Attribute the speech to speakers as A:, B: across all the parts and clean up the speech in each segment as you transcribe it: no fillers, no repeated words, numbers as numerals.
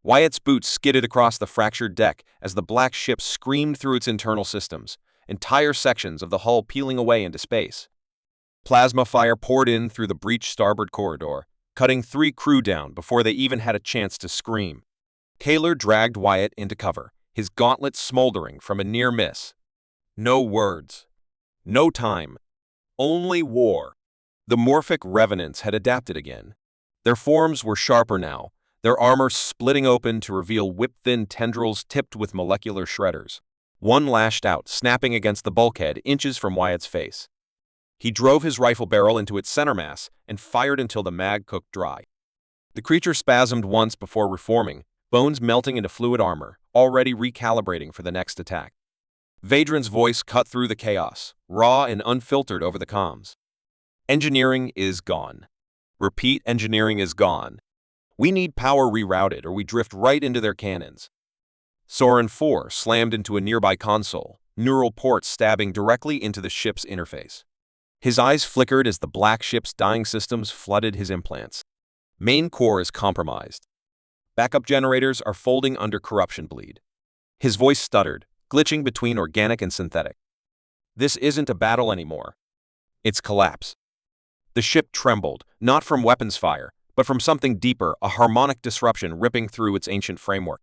A: Wyatt's boots skidded across the fractured deck as the black ship screamed through its internal systems, entire sections of the hull peeling away into space. Plasma fire poured in through the breached starboard corridor, cutting 3 crew down before they even had a chance to scream. Kaler dragged Wyatt into cover, his gauntlets smoldering from a near miss. No words. No time. Only war. The morphic revenants had adapted again. Their forms were sharper now, their armor splitting open to reveal whip-thin tendrils tipped with molecular shredders. One lashed out, snapping against the bulkhead inches from Wyatt's face. He drove his rifle barrel into its center mass and fired until the mag cooked dry. The creature spasmed once before reforming, bones melting into fluid armor, already recalibrating for the next attack. Vadran's voice cut through the chaos, raw and unfiltered over the comms. Engineering is gone. Repeat, engineering is gone. We need power rerouted or we drift right into their cannons. Soren 4 slammed into a nearby console, neural ports stabbing directly into the ship's interface. His eyes flickered as the black ship's dying systems flooded his implants. Main core is compromised. Backup generators are folding under corruption bleed. His voice stuttered, glitching between organic and synthetic. This isn't a battle anymore. It's collapse. The ship trembled, not from weapons fire, but from something deeper, a harmonic disruption ripping through its ancient framework.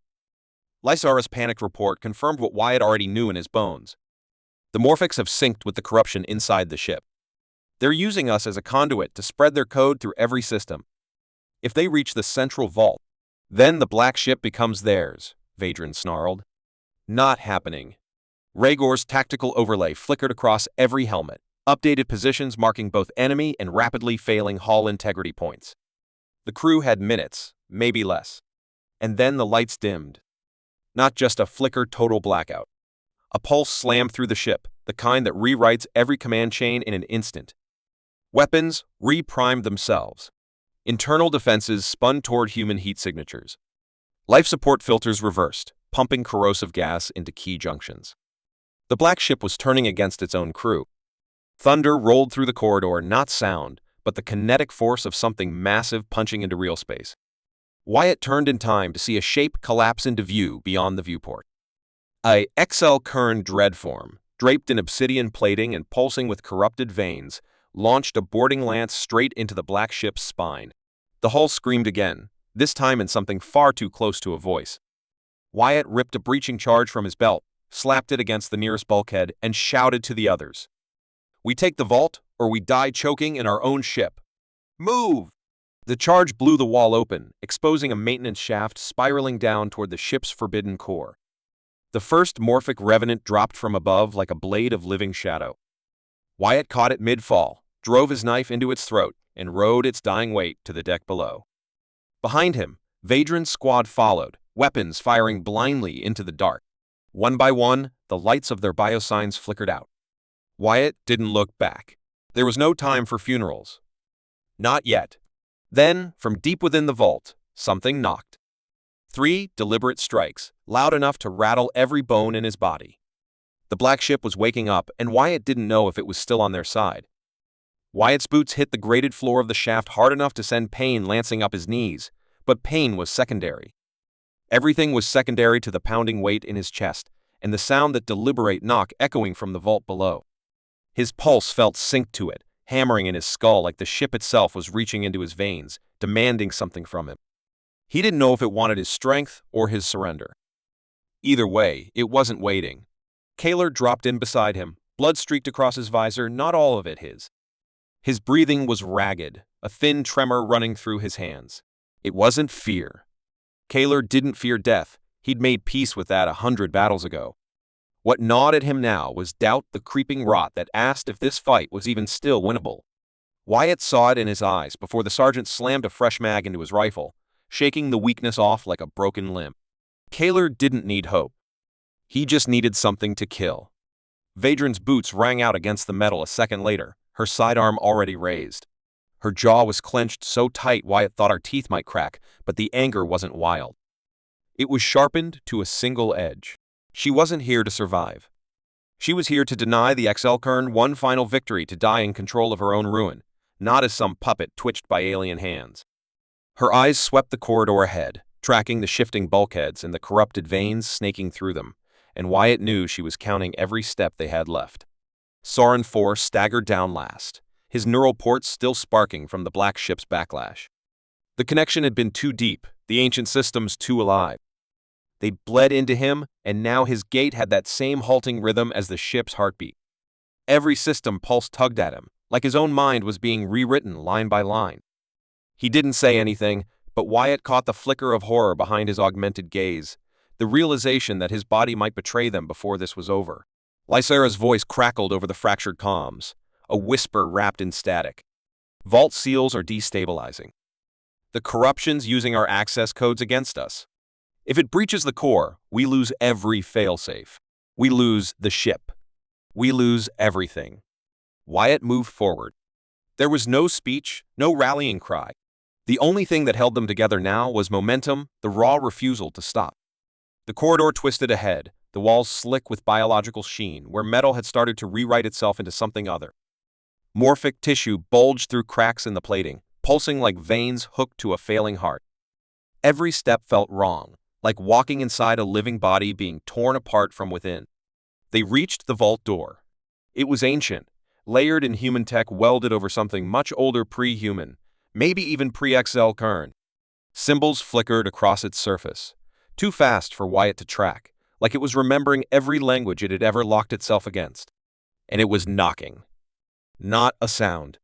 A: Lysara's panicked report confirmed what Wyatt already knew in his bones. The Morphics have synced with the corruption inside the ship. They're using us as a conduit to spread their code through every system. If they reach the central vault, then the black ship becomes theirs, Vadran snarled. Not happening. Rhaegor's tactical overlay flickered across every helmet, updated positions marking both enemy and rapidly failing hull integrity points. The crew had minutes, maybe less. And then the lights dimmed. Not just a flicker, total blackout. A pulse slammed through the ship, the kind that rewrites every command chain in an instant. Weapons reprimed themselves. Internal defenses spun toward human heat signatures. Life support filters reversed, pumping corrosive gas into key junctions. The black ship was turning against its own crew. Thunder rolled through the corridor, not sound, but the kinetic force of something massive punching into real space. Wyatt turned in time to see a shape collapse into view beyond the viewport. A XL Kern dreadform, draped in obsidian plating and pulsing with corrupted veins, launched a boarding lance straight into the black ship's spine. The hull screamed again, this time in something far too close to a voice. Wyatt ripped a breaching charge from his belt, slapped it against the nearest bulkhead, and shouted to the others. We take the vault, or we die choking in our own ship. Move! The charge blew the wall open, exposing a maintenance shaft spiraling down toward the ship's forbidden core. The first morphic revenant dropped from above like a blade of living shadow. Wyatt caught it mid-fall, drove his knife into its throat, and rode its dying weight to the deck below. Behind him, Vadran's squad followed, weapons firing blindly into the dark. One by one, the lights of their biosigns flickered out. Wyatt didn't look back. There was no time for funerals. Not yet. Then, from deep within the vault, something knocked. 3 deliberate strikes, loud enough to rattle every bone in his body. The black ship was waking up, and Wyatt didn't know if it was still on their side. Wyatt's boots hit the grated floor of the shaft hard enough to send pain lancing up his knees, but pain was secondary. Everything was secondary to the pounding weight in his chest, and the sound that deliberate knock echoing from the vault below. His pulse felt synced to it, hammering in his skull like the ship itself was reaching into his veins, demanding something from him. He didn't know if it wanted his strength or his surrender. Either way, it wasn't waiting. Kaler dropped in beside him, blood streaked across his visor, not all of it his. His breathing was ragged, a thin tremor running through his hands. It wasn't fear. Kaler didn't fear death. He'd made peace with that 100 battles ago. What gnawed at him now was doubt, the creeping rot that asked if this fight was even still winnable. Wyatt saw it in his eyes before the sergeant slammed a fresh mag into his rifle, shaking the weakness off like a broken limb. Kaler didn't need hope. He just needed something to kill. Vadran's boots rang out against the metal a second later, her sidearm already raised. Her jaw was clenched so tight Wyatt thought her teeth might crack, but the anger wasn't wild. It was sharpened to a single edge. She wasn't here to survive. She was here to deny the XL Kern one final victory, to die in control of her own ruin, not as some puppet twitched by alien hands. Her eyes swept the corridor ahead, tracking the shifting bulkheads and the corrupted veins snaking through them, and Wyatt knew she was counting every step they had left. Soren 4 staggered down last, his neural ports still sparking from the black ship's backlash. The connection had been too deep, the ancient systems too alive. They bled into him, and now his gait had that same halting rhythm as the ship's heartbeat. Every system pulse tugged at him, like his own mind was being rewritten line by line. He didn't say anything, but Wyatt caught the flicker of horror behind his augmented gaze, the realization that his body might betray them before this was over. Lysera's voice crackled over the fractured comms, a whisper wrapped in static. Vault seals are destabilizing. The corruption's using our access codes against us. If it breaches the core, we lose every failsafe. We lose the ship. We lose everything. Wyatt moved forward. There was no speech, no rallying cry. The only thing that held them together now was momentum, the raw refusal to stop. The corridor twisted ahead, the walls slick with biological sheen, where metal had started to rewrite itself into something other. Morphic tissue bulged through cracks in the plating, pulsing like veins hooked to a failing heart. Every step felt wrong, like walking inside a living body being torn apart from within. They reached the vault door. It was ancient, layered in human tech welded over something much older pre-human, maybe even pre-XL Kern. Symbols flickered across its surface, too fast for Wyatt to track, like it was remembering every language it had ever locked itself against. And it was knocking. Not a sound.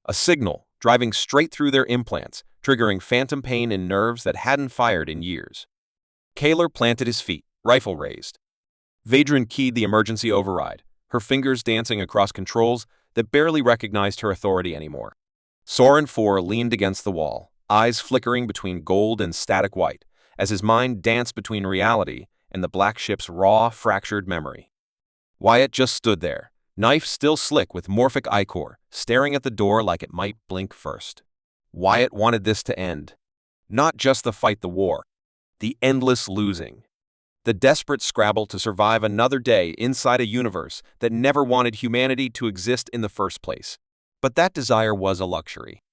A: A signal, driving straight through their implants, triggering phantom pain in nerves that hadn't fired in years. Kaler planted his feet, rifle raised. Vadran keyed the emergency override, her fingers dancing across controls that barely recognized her authority anymore. Soren 4 leaned against the wall, eyes flickering between gold and static white, as his mind danced between reality and the black ship's raw, fractured memory. Wyatt just stood there, knife still slick with morphic ichor, staring at the door like it might blink first. Wyatt wanted this to end. Not just the fight, the war. The endless losing. The desperate scrabble to survive another day inside a universe that never wanted humanity to exist in the first place. But that desire was a luxury.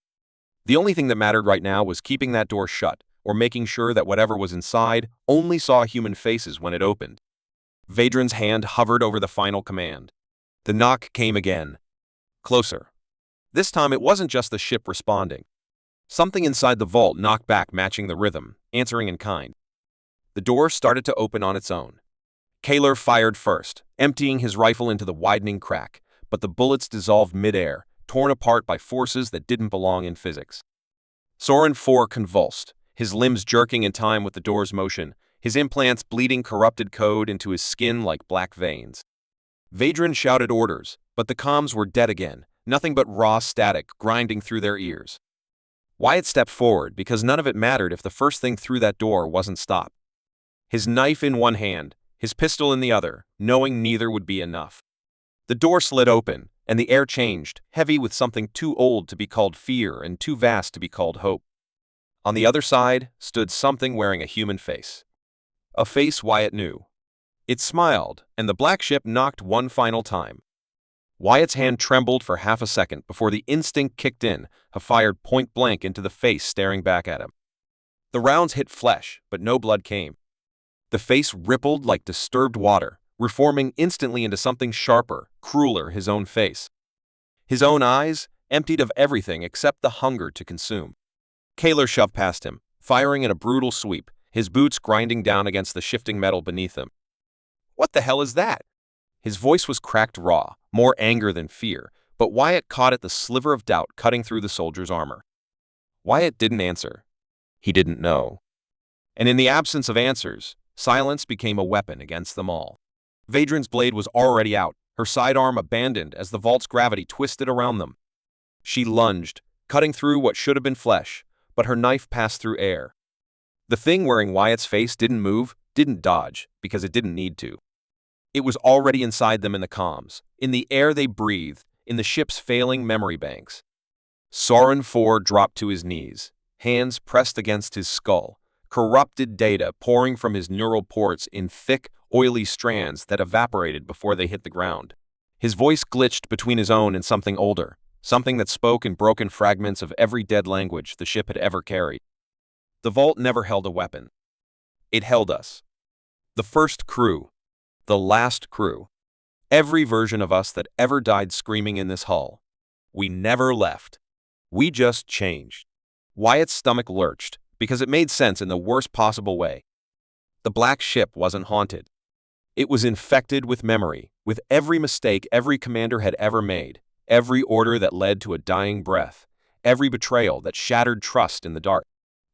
A: The only thing that mattered right now was keeping that door shut, or making sure that whatever was inside only saw human faces when it opened. Vadran's hand hovered over the final command. The knock came again. Closer. This time it wasn't just the ship responding. Something inside the vault knocked back, matching the rhythm, answering in kind. The door started to open on its own. Kaler fired first, emptying his rifle into the widening crack, but the bullets dissolved midair, torn apart by forces that didn't belong in physics. Soren 4 convulsed, his limbs jerking in time with the door's motion, his implants bleeding corrupted code into his skin like black veins. Vadran shouted orders, but the comms were dead again, nothing but raw static grinding through their ears. Wyatt stepped forward because none of it mattered if the first thing through that door wasn't stopped. His knife in one hand, his pistol in the other, knowing neither would be enough. The door slid open, and the air changed, heavy with something too old to be called fear and too vast to be called hope. On the other side stood something wearing a human face. A face Wyatt knew. It smiled, and the black ship knocked one final time. Wyatt's hand trembled for half a second before the instinct kicked in, fired point blank into the face staring back at him. The rounds hit flesh, but no blood came. The face rippled like disturbed water, reforming instantly into something sharper, crueler, his own face. His own eyes, emptied of everything except the hunger to consume. Kaler shoved past him, firing in a brutal sweep, his boots grinding down against the shifting metal beneath him. "What the hell is that?" His voice was cracked raw, more anger than fear, but Wyatt caught at the sliver of doubt cutting through the soldier's armor. Wyatt didn't answer. He didn't know. And in the absence of answers, silence became a weapon against them all. Vadran's blade was already out, her sidearm abandoned as the vault's gravity twisted around them. She lunged, cutting through what should have been flesh, but her knife passed through air. The thing wearing Wyatt's face didn't move, didn't dodge, because it didn't need to. It was already inside them in the comms, in the air they breathed, in the ship's failing memory banks. Soren 4 dropped to his knees, hands pressed against his skull, corrupted data pouring from his neural ports in thick, oily strands that evaporated before they hit the ground. His voice glitched between his own and something older, something that spoke in broken fragments of every dead language the ship had ever carried. The vault never held a weapon. It held us. The first crew. The last crew. Every version of us that ever died screaming in this hull. We never left. We just changed. Wyatt's stomach lurched, because it made sense in the worst possible way. The black ship wasn't haunted. It was infected with memory, with every mistake every commander had ever made, every order that led to a dying breath, every betrayal that shattered trust in the dark.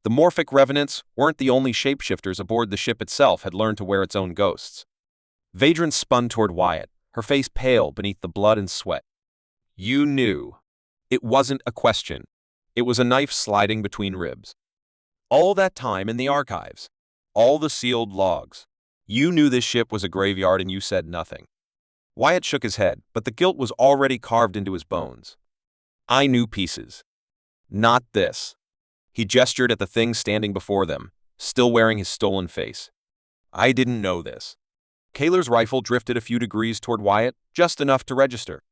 A: The morphic revenants weren't the only shapeshifters aboard. The ship itself had learned to wear its own ghosts. Vadran spun toward Wyatt, her face pale beneath the blood and sweat. You knew. It wasn't a question. It was a knife sliding between ribs. All that time in the archives. All the sealed logs. You knew this ship was a graveyard and you said nothing. Wyatt shook his head, but the guilt was already carved into his bones. I knew pieces. Not this. He gestured at the thing standing before them, still wearing his stolen face. I didn't know this. Kaler's rifle drifted a few degrees toward Wyatt, just enough to register.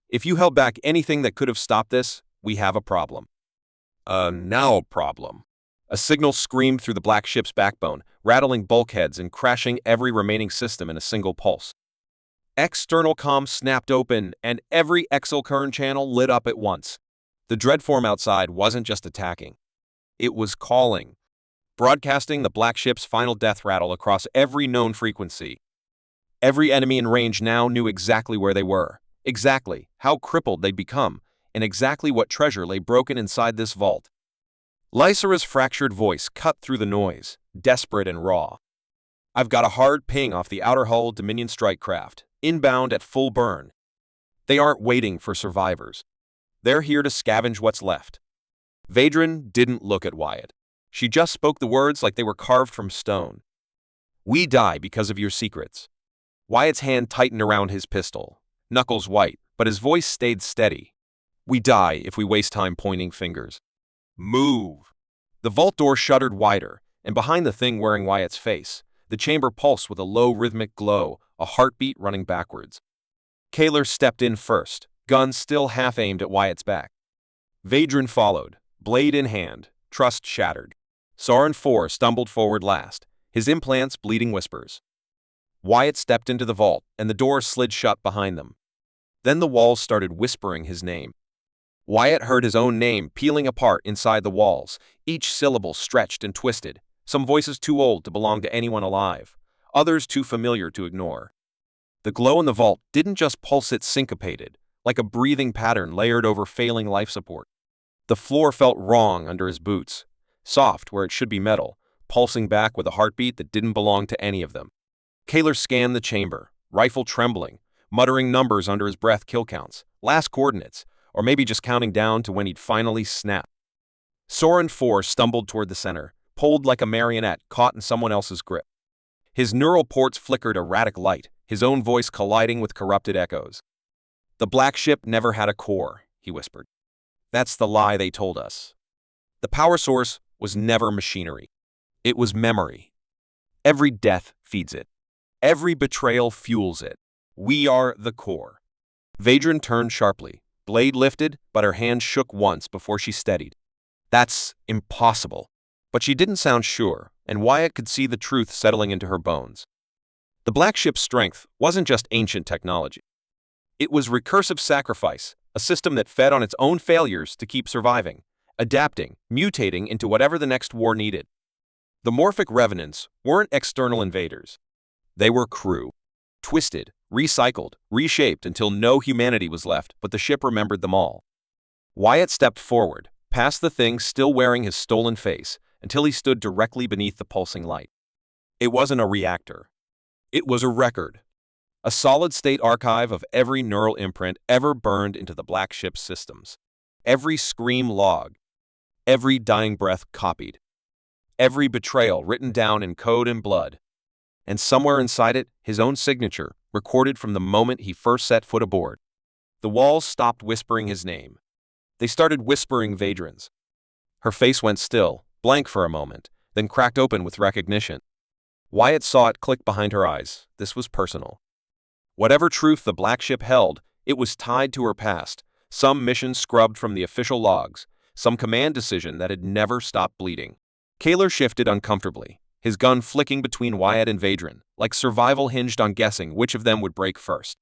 A: If you held back anything that could have stopped this, we have a problem. Now problem. A signal screamed through the black ship's backbone, rattling bulkheads and crashing every remaining system in a single pulse. External comms snapped open, and every exokern channel lit up at once. The dreadform outside wasn't just attacking. It was calling, broadcasting the black ship's final death rattle across every known frequency. Every enemy in range now knew exactly where they were, exactly how crippled they'd become, and exactly what treasure lay broken inside this vault. Lysera's fractured voice cut through the noise, desperate and raw. I've got a hard ping off the outer hull Dominion strike craft, inbound at full burn. They aren't waiting for survivors. They're here to scavenge what's left. Vadran didn't look at Wyatt. She just spoke the words like they were carved from stone. We die because of your secrets. Wyatt's hand tightened around his pistol, knuckles white, but his voice stayed steady. We die if we waste time pointing fingers. Move! The vault door shuddered wider, and behind the thing wearing Wyatt's face, the chamber pulsed with a low rhythmic glow, a heartbeat running backwards. Kaler stepped in first, gun still half-aimed at Wyatt's back. Vadran followed, blade in hand, trust shattered. Soren IV stumbled forward last, his implants bleeding whispers. Wyatt stepped into the vault, and the door slid shut behind them. Then the walls started whispering his name. Wyatt heard his own name peeling apart inside the walls, each syllable stretched and twisted, some voices too old to belong to anyone alive, others too familiar to ignore. The glow in the vault didn't just pulse, it syncopated, like a breathing pattern layered over failing life support. The floor felt wrong under his boots, soft where it should be metal, pulsing back with a heartbeat that didn't belong to any of them. Kaler scanned the chamber, rifle trembling, muttering numbers under his breath, kill counts, last coordinates, or maybe just counting down to when he'd finally snap. Soren IV stumbled toward the center, pulled like a marionette caught in someone else's grip. His neural ports flickered erratic light, his own voice colliding with corrupted echoes. The black ship never had a core, he whispered. That's the lie they told us. The power source was never machinery. It was memory. Every death feeds it. Every betrayal fuels it. We are the core. Vadran turned sharply, blade lifted, but her hand shook once before she steadied. That's impossible. But she didn't sound sure, and Wyatt could see the truth settling into her bones. The black ship's strength wasn't just ancient technology. It was recursive sacrifice, a system that fed on its own failures to keep surviving, adapting, mutating into whatever the next war needed. The morphic revenants weren't external invaders. They were crew. Twisted, recycled, reshaped until no humanity was left, but the ship remembered them all. Wyatt stepped forward, past the thing still wearing his stolen face, until he stood directly beneath the pulsing light. It wasn't a reactor. It was a record. A solid-state archive of every neural imprint ever burned into the black ship's systems. Every scream logged. Every dying breath copied. Every betrayal written down in code and blood. And somewhere inside it, his own signature, recorded from the moment he first set foot aboard. The walls stopped whispering his name. They started whispering Vadran's. Her face went still, blank for a moment, then cracked open with recognition. Wyatt saw it click behind her eyes. This was personal. Whatever truth the black ship held, it was tied to her past, some mission scrubbed from the official logs, some command decision that had never stopped bleeding. Kaler shifted uncomfortably, his gun flicking between Wyatt and Vadran, like survival hinged on guessing which of them would break first.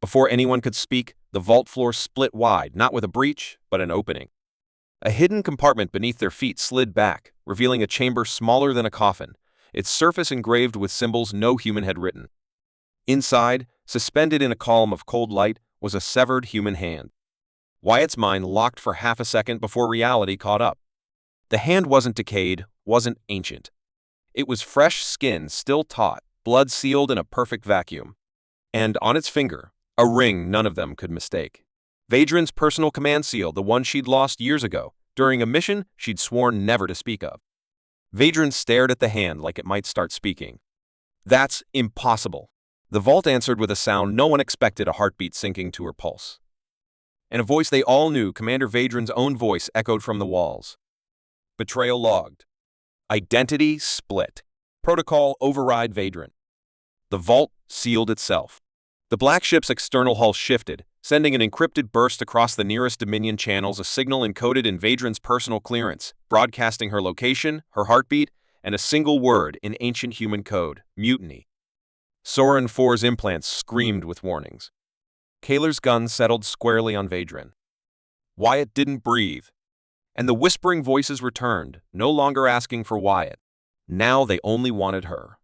A: Before anyone could speak, the vault floor split wide, not with a breach, but an opening. A hidden compartment beneath their feet slid back, revealing a chamber smaller than a coffin, its surface engraved with symbols no human had written. Inside, suspended in a column of cold light, was a severed human hand. Wyatt's mind locked for half a second before reality caught up. The hand wasn't decayed, wasn't ancient. It was fresh skin still taut, blood sealed in a perfect vacuum. And on its finger, a ring none of them could mistake. Vadran's personal command seal, the one she'd lost years ago, during a mission she'd sworn never to speak of. Vadran stared at the hand like it might start speaking. "That's impossible." The vault answered with a sound no one expected, a heartbeat sinking to her pulse. In a voice they all knew, Commander Vadran's own voice echoed from the walls. "Betrayal logged. Identity split. Protocol override Vadran." The vault sealed itself. The black ship's external hull shifted, sending an encrypted burst across the nearest Dominion channels, a signal encoded in Vadran's personal clearance, broadcasting her location, her heartbeat, and a single word in ancient human code: mutiny. Soren 4's implants screamed with warnings. Kaler's gun settled squarely on Vadran. Wyatt didn't breathe. And the whispering voices returned, no longer asking for Wyatt. Now they only wanted her.